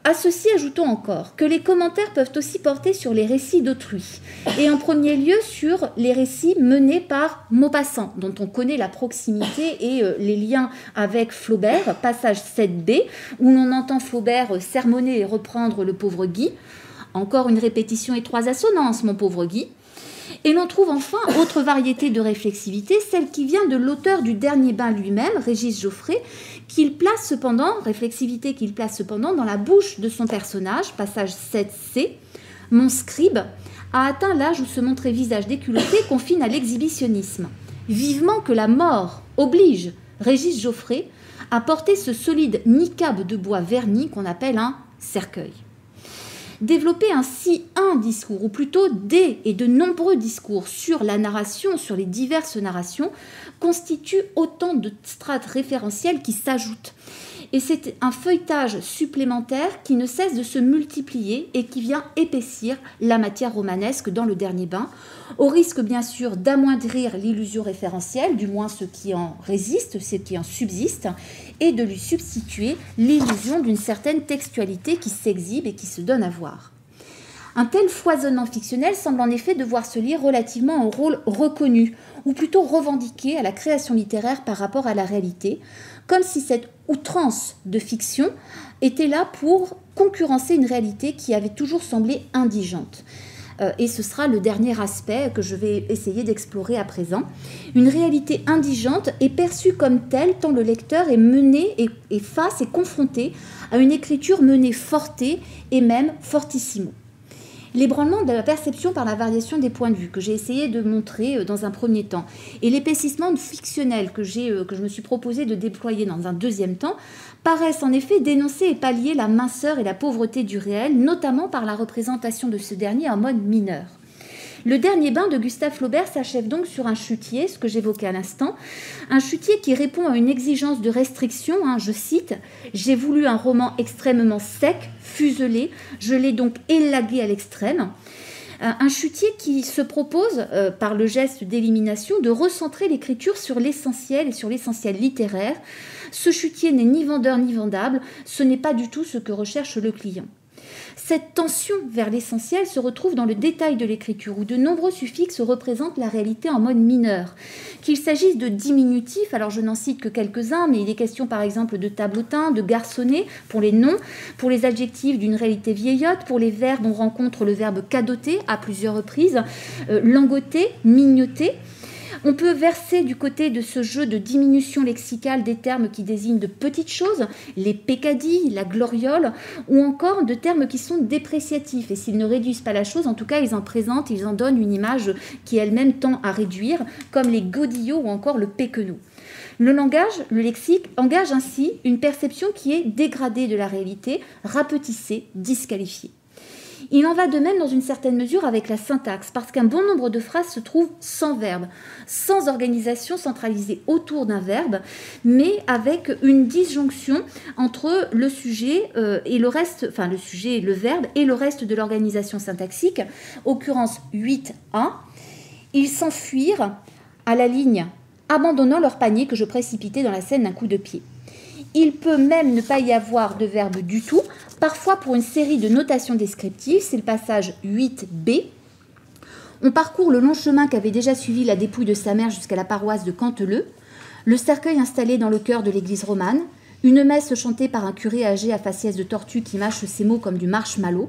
À ceci, ajoutons encore que les commentaires peuvent aussi porter sur les récits d'autrui, et en premier lieu sur les récits menés par Maupassant, dont on connaît la proximité et les liens avec Flaubert, passage 7b, où l'on entend Flaubert sermonner et reprendre le pauvre Guy. Encore une répétition et 3 assonances, mon pauvre Guy. Et l'on trouve enfin autre variété de réflexivité, celle qui vient de l'auteur du Dernier Bain lui-même, Régis Geoffrey, réflexivité qu'il place cependant dans la bouche de son personnage, passage 7c. Mon scribe a atteint l'âge où se montrer visage déculotté confine à l'exhibitionnisme. Vivement que la mort oblige Régis Geoffrey à porter ce solide niqab de bois verni qu'on appelle un cercueil. Développer ainsi un discours, ou plutôt des et de nombreux discours sur la narration, sur les diverses narrations, constitue autant de strates référentielles qui s'ajoutent. Et c'est un feuilletage supplémentaire qui ne cesse de se multiplier et qui vient épaissir la matière romanesque dans le Dernier Bain, au risque bien sûr d'amoindrir l'illusion référentielle, du moins ce qui en résiste, ce qui en subsiste, et de lui substituer l'illusion d'une certaine textualité qui s'exhibe et qui se donne à voir. Un tel foisonnement fictionnel semble en effet devoir se lier relativement au rôle reconnu, ou plutôt revendiqué à la création littéraire par rapport à la réalité, comme si cette outrance de fiction était là pour concurrencer une réalité qui avait toujours semblé indigente. Et ce sera le dernier aspect que je vais essayer d'explorer à présent. Une réalité indigente est perçue comme telle tant le lecteur est mené et face et confronté à une écriture menée forte et même fortissimo. L'ébranlement de la perception par la variation des points de vue que j'ai essayé de montrer dans un premier temps et l'épaississement fictionnel que je me suis proposé de déployer dans un deuxième temps paraissent en effet dénoncer et pallier la minceur et la pauvreté du réel, notamment par la représentation de ce dernier en mode mineur. Le Dernier Bain de Gustave Flaubert s'achève donc sur un chutier, ce que j'évoquais à l'instant, un chutier qui répond à une exigence de restriction, je cite « J'ai voulu un roman extrêmement sec, fuselé, je l'ai donc élagué à l'extrême ». Un chutier qui se propose, par le geste d'élimination, de recentrer l'écriture sur l'essentiel et sur l'essentiel littéraire. Ce chutier n'est ni vendeur ni vendable, ce n'est pas du tout ce que recherche le client. Cette tension vers l'essentiel se retrouve dans le détail de l'écriture, où de nombreux suffixes représentent la réalité en mode mineur. Qu'il s'agisse de diminutifs, alors je n'en cite que quelques-uns, mais il est question par exemple de tableautin, de garçonnet pour les noms, pour les adjectifs d'une réalité vieillotte, pour les verbes on rencontre le verbe cadoter à plusieurs reprises, langoter, mignoter. On peut verser du côté de ce jeu de diminution lexicale des termes qui désignent de petites choses, les peccadilles, la gloriole, ou encore de termes qui sont dépréciatifs. Et s'ils ne réduisent pas la chose, en tout cas, ils en présentent, ils en donnent une image qui elle-même tend à réduire, comme les godillots ou encore le péquenot. Le langage, le lexique, engage ainsi une perception qui est dégradée de la réalité, rapetissée, disqualifiée. Il en va de même dans une certaine mesure avec la syntaxe, parce qu'un bon nombre de phrases se trouvent sans verbe, sans organisation centralisée autour d'un verbe, mais avec une disjonction entre le sujet et le reste, enfin le sujet, le verbe et le reste de l'organisation syntaxique. Occurrence 8a, ils s'enfuirent à la ligne abandonnant leur panier que je précipitais dans la Seine d'un coup de pied. Il peut même ne pas y avoir de verbe du tout, parfois pour une série de notations descriptives, c'est le passage 8b. On parcourt le long chemin qu'avait déjà suivi la dépouille de sa mère jusqu'à la paroisse de Canteleu, le cercueil installé dans le chœur de l'église romane, une messe chantée par un curé âgé à faciès de tortue qui mâche ses mots comme du marshmallow,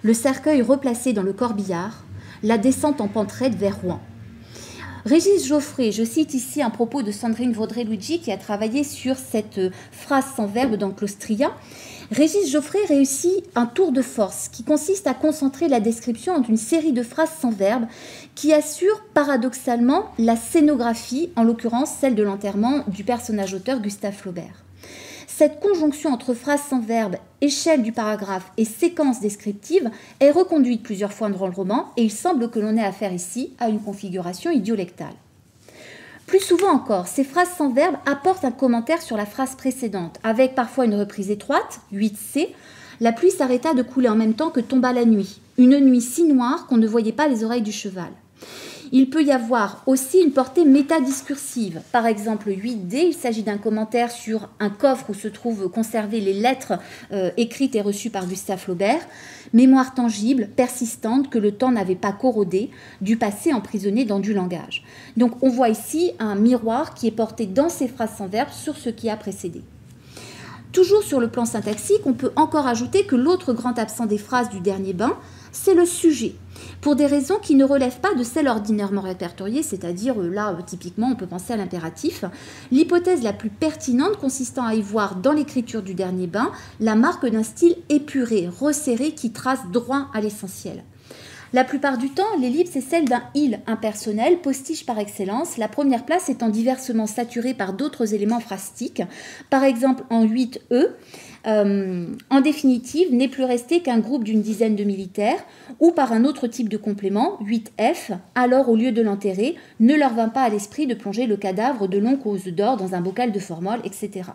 le cercueil replacé dans le corbillard, la descente en pente raide vers Rouen. Régis Geoffrey, je cite ici un propos de Sandrine Vaudrey-Luigi qui a travaillé sur cette phrase sans verbe dans Claustria. Régis Geoffrey réussit un tour de force qui consiste à concentrer la description en une série de phrases sans verbe qui assure paradoxalement la scénographie, en l'occurrence celle de l'enterrement du personnage auteur Gustave Flaubert. Cette conjonction entre phrases sans verbe, échelle du paragraphe et séquence descriptive est reconduite plusieurs fois dans le roman et il semble que l'on ait affaire ici à une configuration idiolectale. Plus souvent encore, ces phrases sans verbe apportent un commentaire sur la phrase précédente, avec parfois une reprise étroite, 8c, la pluie s'arrêta de couler en même temps que tomba la nuit, une nuit si noire qu'on ne voyait pas les oreilles du cheval. Il peut y avoir aussi une portée métadiscursive. Par exemple, 8D, il s'agit d'un commentaire sur un coffre où se trouvent conservées les lettres écrites et reçues par Gustave Flaubert, mémoire tangible, persistante, que le temps n'avait pas corrodée, du passé emprisonné dans du langage. Donc on voit ici un miroir qui est porté dans ces phrases sans verbe sur ce qui a précédé. Toujours sur le plan syntaxique, on peut encore ajouter que l'autre grand absent des phrases du dernier bain, c'est le sujet, pour des raisons qui ne relèvent pas de celles ordinairement répertoriées, c'est-à-dire là, typiquement, on peut penser à l'impératif. L'hypothèse la plus pertinente consistant à y voir dans l'écriture du dernier bain la marque d'un style épuré, resserré, qui trace droit à l'essentiel. La plupart du temps, l'ellipse est celle d'un « il » impersonnel, postiche par excellence, la première place étant diversement saturée par d'autres éléments phrastiques, par exemple en 8e, en définitive, n'est plus resté qu'un groupe d'une dizaine de militaires, ou par un autre type de complément, 8F, alors au lieu de l'enterrer, ne leur vint pas à l'esprit de plonger le cadavre de l'oncle aux œufs d'or dans un bocal de formol, etc.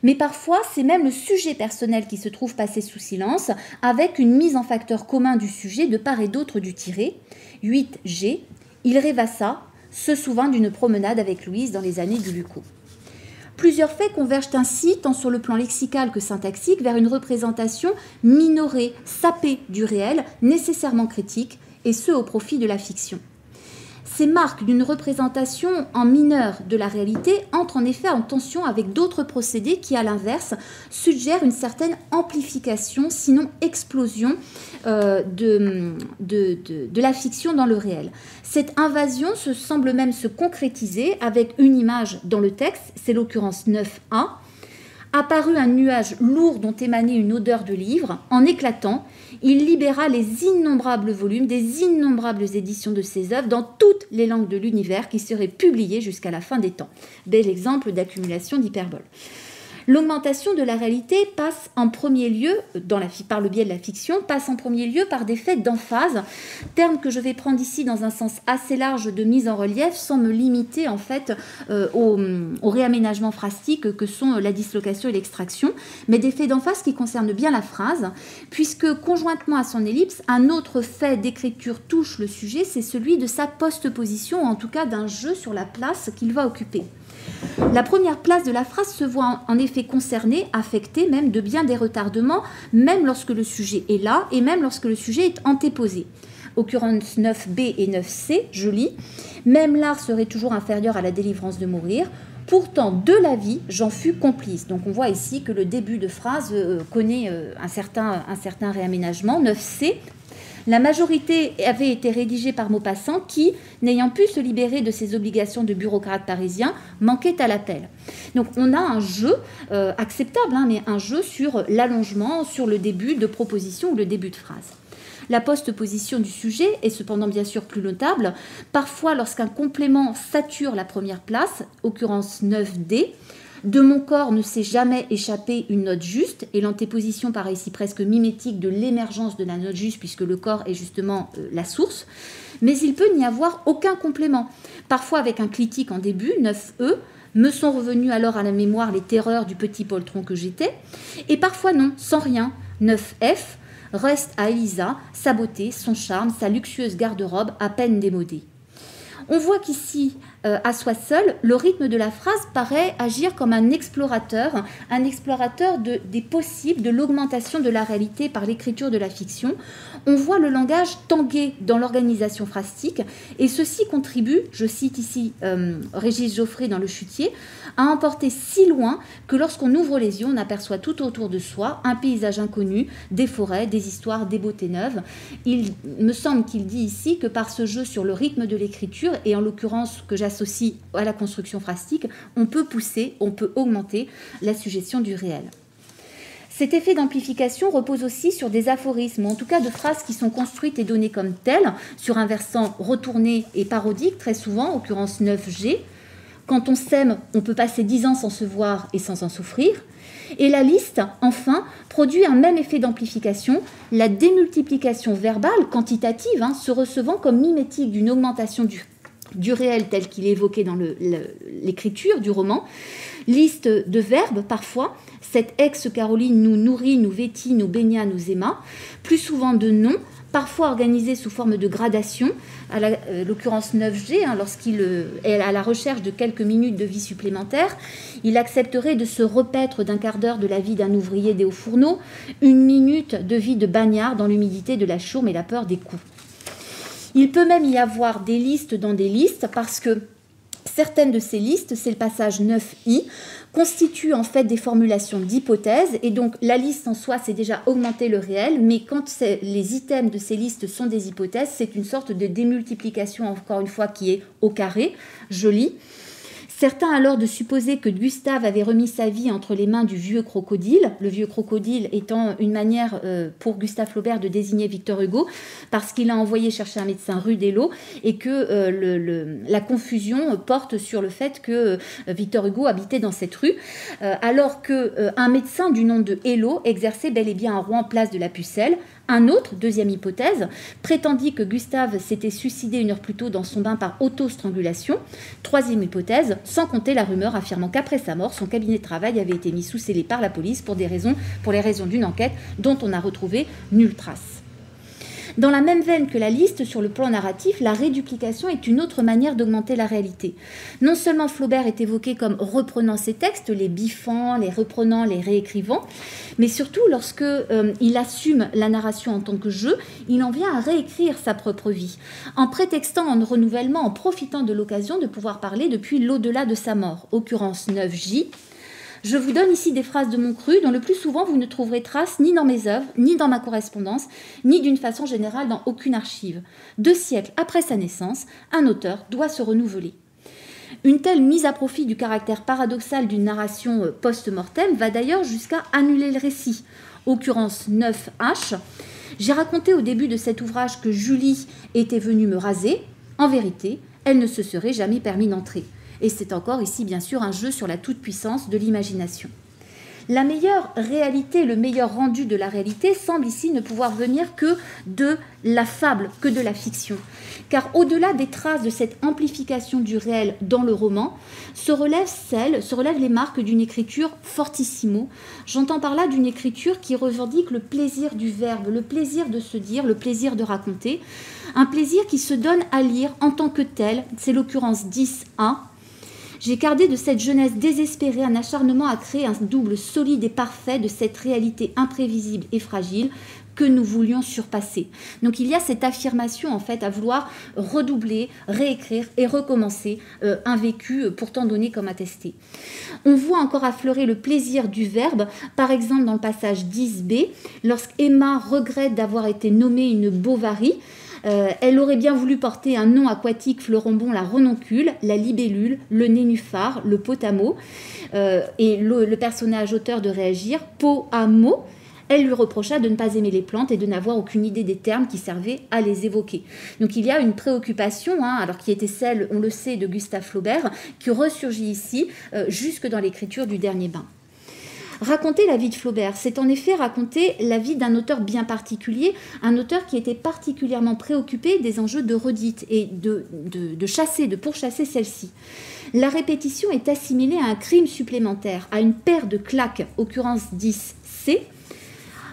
Mais parfois, c'est même le sujet personnel qui se trouve passé sous silence, avec une mise en facteur commun du sujet de part et d'autre du tiré. 8G, il rêvassa, se souvint d'une promenade avec Louise dans les années du Lucot. Plusieurs faits convergent ainsi, tant sur le plan lexical que syntaxique, vers une représentation minorée, sapée du réel, nécessairement critique, et ce au profit de la fiction. Ces marques d'une représentation en mineur de la réalité entrent en effet en tension avec d'autres procédés qui, à l'inverse, suggèrent une certaine amplification, sinon explosion, de la fiction dans le réel. Cette invasion semble même se concrétiser avec une image dans le texte, c'est l'occurrence 9a. Apparut un nuage lourd dont émanait une odeur de livre. En éclatant, il libéra les innombrables volumes des innombrables éditions de ses œuvres dans toutes les langues de l'univers qui seraient publiées jusqu'à la fin des temps. Bel exemple d'accumulation d'hyperbole. L'augmentation de la réalité passe en premier lieu, par le biais de la fiction, passe en premier lieu par des faits d'emphase, terme que je vais prendre ici dans un sens assez large de mise en relief, sans me limiter en fait au réaménagement phrastique que sont la dislocation et l'extraction, mais des faits d'emphase qui concernent bien la phrase, puisque conjointement à son ellipse, un autre fait d'écriture touche le sujet, c'est celui de sa postposition, ou en tout cas d'un jeu sur la place qu'il va occuper. La première place de la phrase se voit en effet concernée, affectée même de bien des retardements, même lorsque le sujet est là et même lorsque le sujet est antéposé. Occurrence 9b et 9c, je lis. Même l'art serait toujours inférieur à la délivrance de mourir. Pourtant, de la vie, j'en fus complice. Donc on voit ici que le début de phrase connaît un certain réaménagement. 9c. La majorité avait été rédigée par Maupassant qui, n'ayant pu se libérer de ses obligations de bureaucrate parisien, manquait à l'appel. Donc on a un jeu acceptable, mais un jeu sur l'allongement, sur le début de proposition ou le début de phrase. La postposition du sujet est cependant bien sûr plus notable. Parfois, lorsqu'un complément sature la première place, occurrence 9D, De mon corps ne s'est jamais échappé une note juste, et l'antéposition paraît ici presque mimétique de l'émergence de la note juste, puisque le corps est justement la source. Mais il peut n'y avoir aucun complément. Parfois avec un clitique en début, 9E, me sont revenus alors à la mémoire les terreurs du petit poltron que j'étais, et parfois non, sans rien, 9F, reste à Elisa sa beauté, son charme, sa luxueuse garde-robe à peine démodée. On voit qu'ici, à soi seul, le rythme de la phrase paraît agir comme un explorateur des possibles, de l'augmentation de la réalité par l'écriture de la fiction. On voit le langage tanguer dans l'organisation phrastique, et ceci contribue, je cite ici Régis Geoffrey dans Le Chutier, à emporter si loin que lorsqu'on ouvre les yeux, on aperçoit tout autour de soi un paysage inconnu, des forêts, des histoires, des beautés neuves. Il me semble qu'il dit ici que par ce jeu sur le rythme de l'écriture, et en l'occurrence que j'associe à la construction phrastique, on peut augmenter la suggestion du réel. Cet effet d'amplification repose aussi sur des aphorismes, ou en tout cas de phrases qui sont construites et données comme telles, sur un versant retourné et parodique, très souvent, en l'occurrence 9G. Quand on s'aime, on peut passer 10 ans sans se voir et sans en souffrir. Et la liste, enfin, produit un même effet d'amplification, la démultiplication verbale, quantitative, se recevant comme mimétique d'une augmentation du réel tel qu'il est évoqué dans l'écriture du roman. Liste de verbes, parfois, cette ex-Caroline nous nourrit, nous vêtit, nous baigna, nous aima, plus souvent de noms, parfois organisés sous forme de gradation, à l'occurrence 9G, lorsqu'il est à la recherche de quelques minutes de vie supplémentaire, il accepterait de se repaître d'un quart d'heure de la vie d'un ouvrier des hauts fourneaux, une minute de vie de bagnard dans l'humidité de la chaume et la peur des coups. Il peut même y avoir des listes dans des listes, parce que certaines de ces listes, c'est le passage 9i, constituent en fait des formulations d'hypothèses, et donc la liste en soi, c'est déjà augmenter le réel, mais quand les items de ces listes sont des hypothèses, c'est une sorte de démultiplication, encore une fois, qui est au carré, joli. Certains alors de supposer que Gustave avait remis sa vie entre les mains du vieux crocodile, le vieux crocodile étant une manière pour Gustave Flaubert de désigner Victor Hugo, parce qu'il a envoyé chercher un médecin rue d'Eylau, et que la confusion porte sur le fait que Victor Hugo habitait dans cette rue, alors qu'un médecin du nom de Eylau exerçait bel et bien à Rouen, place de la Pucelle. Un autre, deuxième hypothèse, prétendit que Gustave s'était suicidé une heure plus tôt dans son bain par auto-strangulation. Troisième hypothèse, sans compter la rumeur affirmant qu'après sa mort, son cabinet de travail avait été mis sous scellé par la police pour les raisons d'une enquête dont on n'a retrouvé nulle trace. Dans la même veine que la liste, sur le plan narratif, la réduplication est une autre manière d'augmenter la réalité. Non seulement Flaubert est évoqué comme reprenant ses textes, les biffant, les reprenant, les réécrivant, mais surtout lorsque il assume la narration en tant que jeu, il en vient à réécrire sa propre vie, en prétextant un renouvellement, en profitant de l'occasion de pouvoir parler depuis l'au-delà de sa mort, occurrence 9J. Je vous donne ici des phrases de mon cru dont le plus souvent vous ne trouverez trace ni dans mes œuvres, ni dans ma correspondance, ni d'une façon générale dans aucune archive. 2 siècles après sa naissance, un auteur doit se renouveler. Une telle mise à profit du caractère paradoxal d'une narration post-mortem va d'ailleurs jusqu'à annuler le récit. Occurrence 9H. J'ai raconté au début de cet ouvrage que Julie était venue me raser. En vérité, elle ne se serait jamais permis d'entrer. Et c'est encore ici, bien sûr, un jeu sur la toute-puissance de l'imagination. La meilleure réalité, le meilleur rendu de la réalité semble ici ne pouvoir venir que de la fable, que de la fiction. Car au-delà des traces de cette amplification du réel dans le roman, se relèvent les marques d'une écriture fortissimo. J'entends par là d'une écriture qui revendique le plaisir du verbe, le plaisir de se dire, le plaisir de raconter. Un plaisir qui se donne à lire en tant que tel, c'est l'occurrence 10A. J'ai gardé de cette jeunesse désespérée un acharnement à créer un double solide et parfait de cette réalité imprévisible et fragile que nous voulions surpasser. Donc il y a cette affirmation en fait à vouloir redoubler, réécrire et recommencer un vécu pourtant donné comme attesté. On voit encore affleurer le plaisir du verbe, par exemple dans le passage 10b, lorsqu'Emma regrette d'avoir été nommée une Bovary. Elle aurait bien voulu porter un nom aquatique fleuron-bon, la renoncule, la libellule, le nénuphar, le potamo. Et le personnage auteur de réagir, pot à mot. Elle lui reprocha de ne pas aimer les plantes et de n'avoir aucune idée des termes qui servaient à les évoquer. Donc il y a une préoccupation, alors qui était celle, on le sait, de Gustave Flaubert, qui ressurgit ici, jusque dans l'écriture du Dernier Bain. Raconter la vie de Flaubert, c'est en effet raconter la vie d'un auteur bien particulier, un auteur qui était particulièrement préoccupé des enjeux de redite et de pourchasser celle-ci. La répétition est assimilée à un crime supplémentaire, à une paire de claques, occurrence 10C.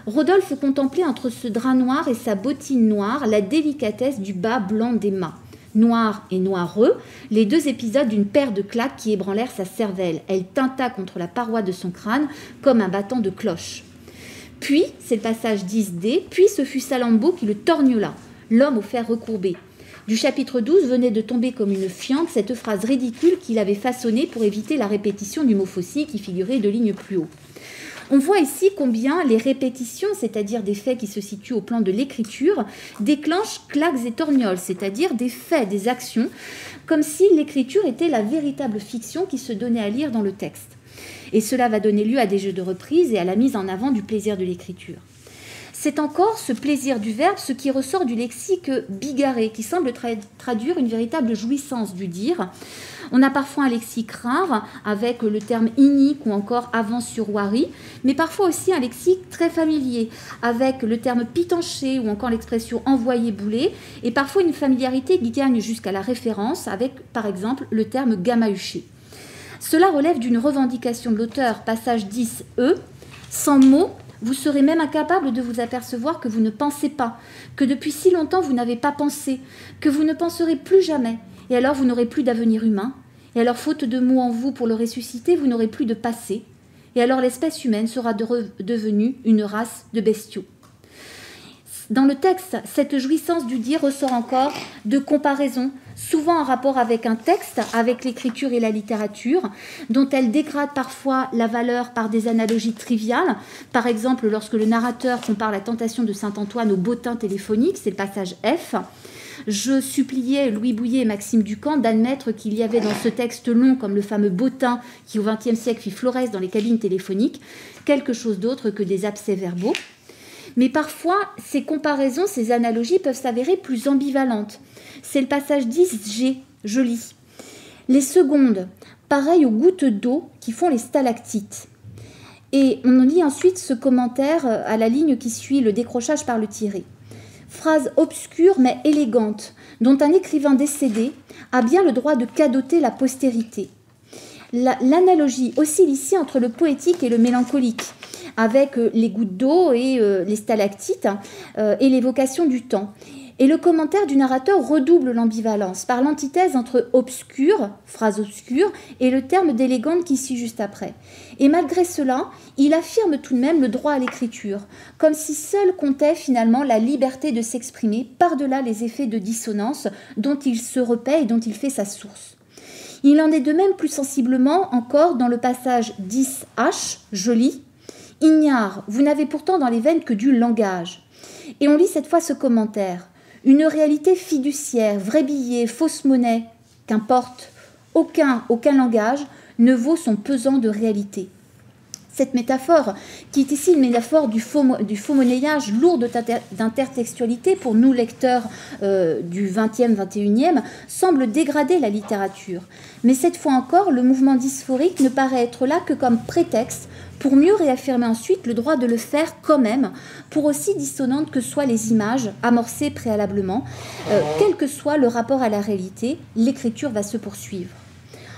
Rodolphe contemplait entre ce drap noir et sa bottine noire la délicatesse du bas blanc d'Emma. Noir et noireux, les deux épisodes d'une paire de claques qui ébranlèrent sa cervelle. Elle tinta contre la paroi de son crâne comme un battant de cloche. Puis, c'est le passage 10D, puis ce fut Salammbô qui le torgnola, l'homme au fer recourbé. Du chapitre 12 venait de tomber comme une fiente cette phrase ridicule qu'il avait façonnée pour éviter la répétition du mot faucille qui figurait 2 lignes plus haut. On voit ici combien les répétitions, c'est-à-dire des faits qui se situent au plan de l'écriture, déclenchent claques et torgnoles, c'est-à-dire des faits, des actions, comme si l'écriture était la véritable fiction qui se donnait à lire dans le texte. Et cela va donner lieu à des jeux de reprise et à la mise en avant du plaisir de l'écriture. C'est encore ce plaisir du verbe, ce qui ressort du lexique bigarré, qui semble traduire une véritable jouissance du dire. On a parfois un lexique rare avec le terme inique ou encore avant-sur-wari, mais parfois aussi un lexique très familier avec le terme pitanché ou encore l'expression envoyer-bouler, et parfois une familiarité qui gagne jusqu'à la référence avec par exemple le terme gamahuché. Cela relève d'une revendication de l'auteur, passage 10E, sans mots. Vous serez même incapable de vous apercevoir que vous ne pensez pas, que depuis si longtemps vous n'avez pas pensé, que vous ne penserez plus jamais, et alors vous n'aurez plus d'avenir humain, et alors faute de mots en vous pour le ressusciter, vous n'aurez plus de passé, et alors l'espèce humaine sera devenue une race de bestiaux. Dans le texte, cette jouissance du dire ressort encore de comparaisons, souvent en rapport avec un texte, avec l'écriture et la littérature, dont elle dégrade parfois la valeur par des analogies triviales. Par exemple, lorsque le narrateur compare la tentation de Saint-Antoine au bottin téléphonique, c'est le passage F. Je suppliais Louis Bouillet et Maxime Ducamp d'admettre qu'il y avait dans ce texte long, comme le fameux bottin qui au XXe siècle fit florès dans les cabines téléphoniques, quelque chose d'autre que des abcès verbaux. Mais parfois, ces comparaisons, ces analogies peuvent s'avérer plus ambivalentes. C'est le passage 10G, je lis. Les secondes, pareilles aux gouttes d'eau qui font les stalactites. Et on lit ensuite ce commentaire à la ligne qui suit le décrochage par le tiret. Phrase obscure mais élégante, dont un écrivain décédé a bien le droit de cadoter la postérité. L'analogie oscille ici entre le poétique et le mélancolique, avec les gouttes d'eau et les stalactites et l'évocation du temps. Et le commentaire du narrateur redouble l'ambivalence par l'antithèse entre obscur, phrase obscure, et le terme d'élégante qui suit juste après. Et malgré cela, il affirme tout de même le droit à l'écriture, comme si seul comptait finalement la liberté de s'exprimer par-delà les effets de dissonance dont il se repaît et dont il fait sa source. Il en est de même plus sensiblement encore dans le passage 10H, je lis. « Ignare, vous n'avez pourtant dans les veines que du langage. » Et on lit cette fois ce commentaire. « Une réalité fiduciaire, vrai billet, fausse monnaie, qu'importe, aucun langage ne vaut son pesant de réalité. » Cette métaphore, qui est ici une métaphore du faux monnayage, lourde d'intertextualité pour nous lecteurs du 20e, 21e, semble dégrader la littérature. Mais cette fois encore, le mouvement dysphorique ne paraît être là que comme prétexte pour mieux réaffirmer ensuite le droit de le faire quand même, pour aussi dissonantes que soient les images amorcées préalablement. Quel que soit le rapport à la réalité, l'écriture va se poursuivre.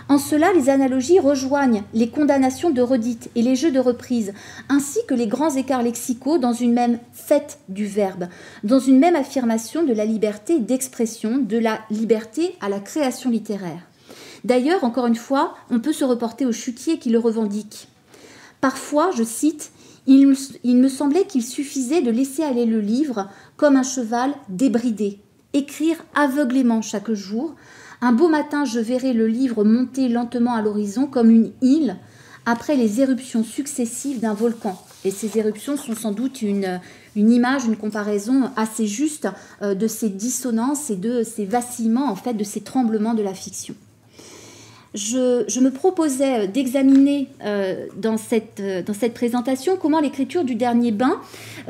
En cela, les analogies rejoignent les condamnations de redite et les jeux de reprise, ainsi que les grands écarts lexicaux dans une même fête du verbe, dans une même affirmation de la liberté d'expression, de la liberté à la création littéraire. D'ailleurs, encore une fois, on peut se reporter au Chutier qui le revendique. Parfois, je cite, « Il me semblait qu'il suffisait de laisser aller le livre comme un cheval débridé, écrire aveuglément chaque jour. Un beau matin, je verrai le livre monter lentement à l'horizon comme une île après les éruptions successives d'un volcan. » Et ces éruptions sont sans doute une image, une comparaison assez juste de ces dissonances et de ces vacillements, en fait, de ces tremblements de la fiction. je me proposais d'examiner dans cette présentation comment l'écriture du dernier bain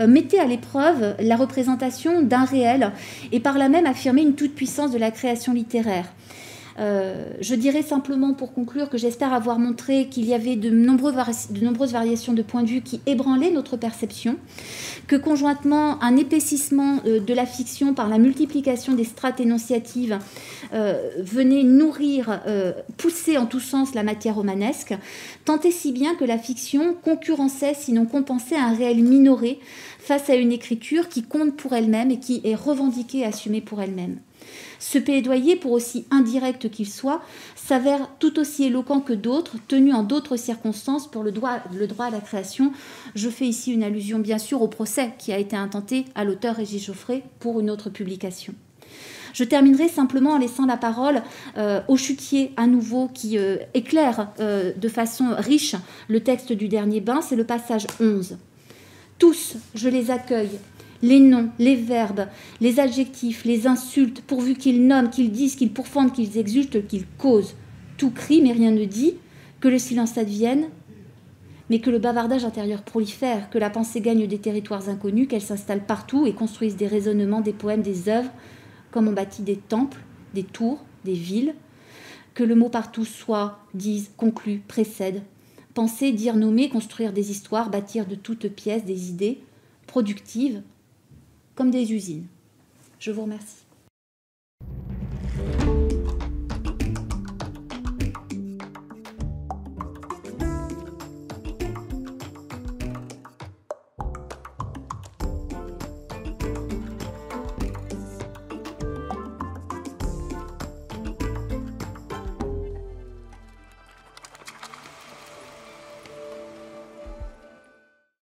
mettait à l'épreuve la représentation d'un réel et par là même affirmer une toute-puissance de la création littéraire. Je dirais simplement pour conclure que j'espère avoir montré qu'il y avait de nombreuses variations de points de vue qui ébranlaient notre perception, que conjointement un épaississement de la fiction par la multiplication des strates énonciatives venait nourrir, pousser en tous sens la matière romanesque, tant et si bien que la fiction concurrençait, sinon compensait un réel minoré face à une écriture qui compte pour elle-même et qui est revendiquée et assumée pour elle-même. Ce plaidoyer, pour aussi indirect qu'il soit, s'avère tout aussi éloquent que d'autres, tenus en d'autres circonstances pour le droit à la création. Je fais ici une allusion bien sûr au procès qui a été intenté à l'auteur Régis Geoffrey pour une autre publication. Je terminerai simplement en laissant la parole au chutier à nouveau qui éclaire de façon riche le texte du dernier bain, c'est le passage 11. Tous, je les accueille. Les noms, les verbes, les adjectifs, les insultes, pourvu qu'ils nomment, qu'ils disent, qu'ils pourfendent, qu'ils exultent, qu'ils causent. Tout crie, mais rien ne dit, que le silence advienne, mais que le bavardage intérieur prolifère, que la pensée gagne des territoires inconnus, qu'elle s'installe partout et construise des raisonnements, des poèmes, des œuvres, comme on bâtit des temples, des tours, des villes, que le mot partout soit, dise, conclut, précède, penser, dire, nommer, construire des histoires, bâtir de toutes pièces des idées productives, comme des usines. Je vous remercie.